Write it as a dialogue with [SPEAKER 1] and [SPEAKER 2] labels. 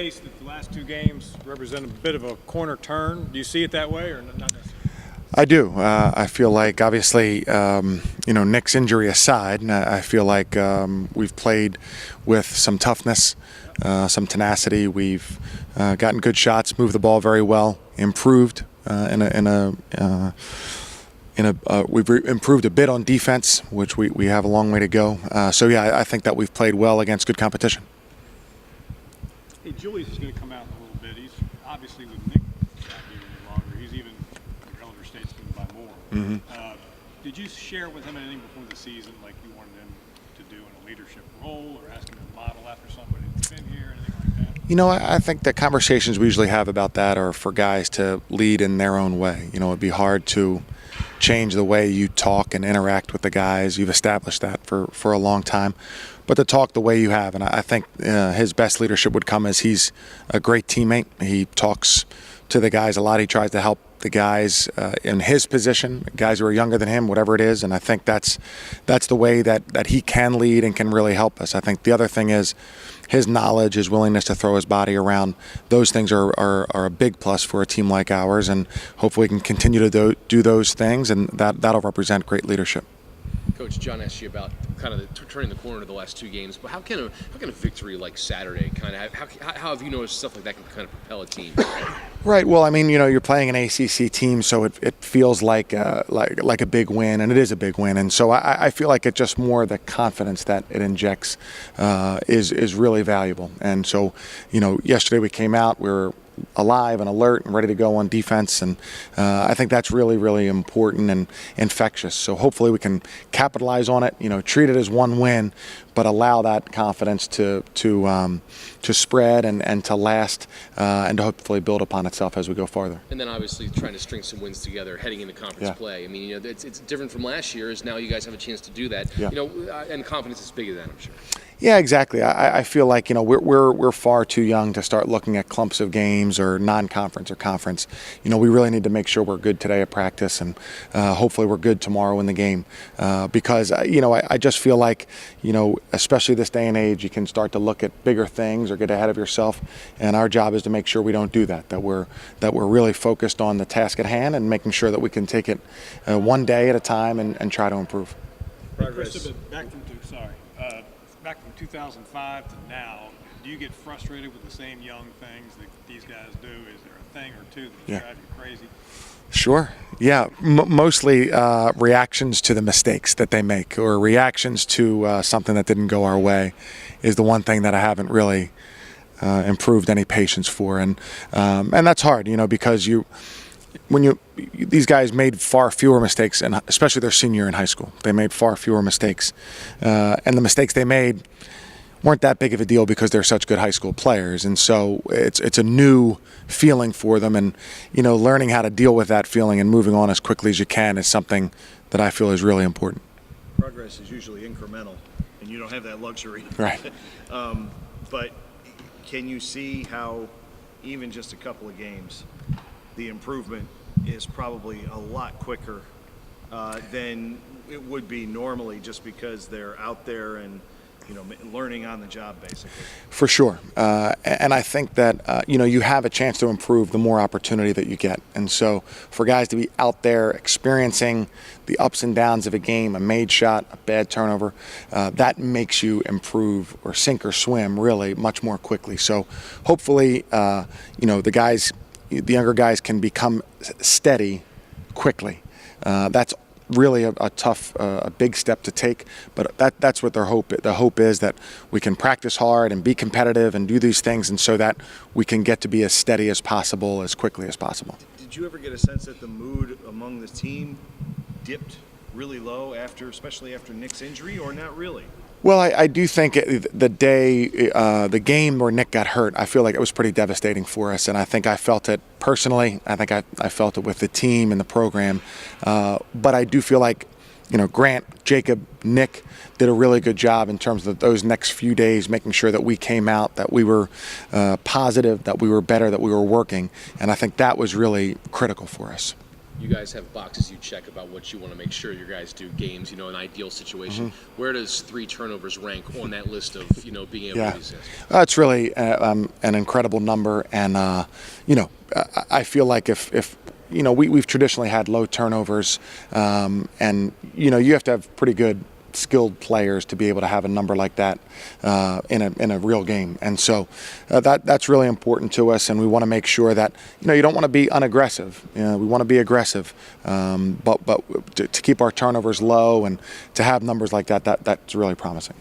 [SPEAKER 1] case that the last two games represent a bit of a corner turn? Do you see it that way, or not necessarily?
[SPEAKER 2] I do. I feel like, obviously, Nick's injury aside, I feel like we've played with some toughness, some tenacity. We've gotten good shots, moved the ball very well, improved we've improved a bit on defense, which we have a long way to go. I think that we've played well against good competition.
[SPEAKER 1] Hey, Julius is going to come out in a little bit. He's obviously with Nick not here any longer. He's even an elder statesman by more.
[SPEAKER 2] Mm-hmm.
[SPEAKER 1] Did you share with him anything before the season, like you wanted him to do in a leadership role, or ask him to model after somebody that's been here, anything like that?
[SPEAKER 2] I think the conversations we usually have about that are for guys to lead in their own way. It'd be hard to change the way you talk and interact with the guys. You've established that for a long time. But to talk the way you have, and I think his best leadership would come as he's a great teammate. He talks to the guys a lot. He tries to help the guys in his position, guys who are younger than him, whatever it is. And I think that's the way that he can lead and can really help us. I think the other thing is his knowledge, his willingness to throw his body around. Those things are a big plus for a team like ours, and hopefully we can continue to do those things, and that'll represent great leadership.
[SPEAKER 3] Coach, John asked you about kind of turning the corner to the last two games, but how can a victory like Saturday kind of how have you noticed stuff like that can kind of propel a team?
[SPEAKER 2] Right. Well, you're playing an ACC team, so it feels like a big win, and it is a big win. And so I feel like it's just more the confidence that it injects is really valuable. And so, yesterday we came out, we were alive and alert and ready to go on defense, and I think that's really, really important and infectious. So hopefully we can capitalize on it, treat it as one win, but allow that confidence to spread and to last and to hopefully build upon itself as we go farther.
[SPEAKER 3] And then obviously trying to string some wins together heading into conference play. It's different from last year, as now you guys have a chance to do that.
[SPEAKER 2] Yeah.
[SPEAKER 3] And confidence is bigger than that, I'm sure.
[SPEAKER 2] Yeah, exactly. I feel like we're far too young to start looking at clumps of games or non-conference or conference. We really need to make sure we're good today at practice, and hopefully we're good tomorrow in the game. Because I just feel like especially this day and age, you can start to look at bigger things or get ahead of yourself. And our job is to make sure we don't do that. That we're really focused on the task at hand and making sure that we can take it one day at a time and try to improve.
[SPEAKER 1] Progress. Back from 2005 to now, do you get frustrated with the same young things that these guys do? Is there a thing or two that drive you crazy?
[SPEAKER 2] Sure. Yeah. Mostly reactions to the mistakes that they make, or reactions to something that didn't go our way, is the one thing that I haven't really improved any patience for, and that's hard, because these guys made far fewer mistakes, and especially their senior year in high school, they made far fewer mistakes, and the mistakes they made weren't that big of a deal because they're such good high school players. And so it's a new feeling for them, and learning how to deal with that feeling and moving on as quickly as you can is something that I feel is really important.
[SPEAKER 4] Progress is usually incremental, and you don't have that luxury.
[SPEAKER 2] Right.
[SPEAKER 4] But can you see how even just a couple of games, the improvement is probably a lot quicker than it would be normally, just because they're out there and learning on the job, basically?
[SPEAKER 2] For sure. And I think that, you have a chance to improve the more opportunity that you get. And so for guys to be out there experiencing the ups and downs of a game, a made shot, a bad turnover, that makes you improve or sink or swim really much more quickly. So hopefully, the younger guys can become steady quickly. That's really a tough, a big step to take, but that's what the hope is, that we can practice hard and be competitive and do these things, and so that we can get to be as steady as possible as quickly as possible.
[SPEAKER 4] Did you ever get a sense that the mood among the team dipped really low especially after Nick's injury, or not really?
[SPEAKER 2] Well, I do think the game where Nick got hurt, I feel like it was pretty devastating for us, and I think I felt it personally. I think I felt it with the team and the program. But I do feel like, Grant, Jacob, Nick did a really good job in terms of those next few days, making sure that we came out, that we were positive, that we were better, that we were working, and I think that was really critical for us.
[SPEAKER 3] you guys have boxes you check about what you want to make sure your guys do games, you know, an ideal situation. Where does 3 turnovers rank on that list of, you know, being able
[SPEAKER 2] Yeah,
[SPEAKER 3] to do this?
[SPEAKER 2] it's really an incredible number, and you know, I feel like if you know, we've traditionally had low turnovers, and you know, you have to have pretty good skilled players to be able to have a number like that in a real game, and so that's really important to us, and we want to make sure that, you know, you don't want to be unaggressive. You know, we want to be aggressive, but to keep our turnovers low and to have numbers like that, that's really promising.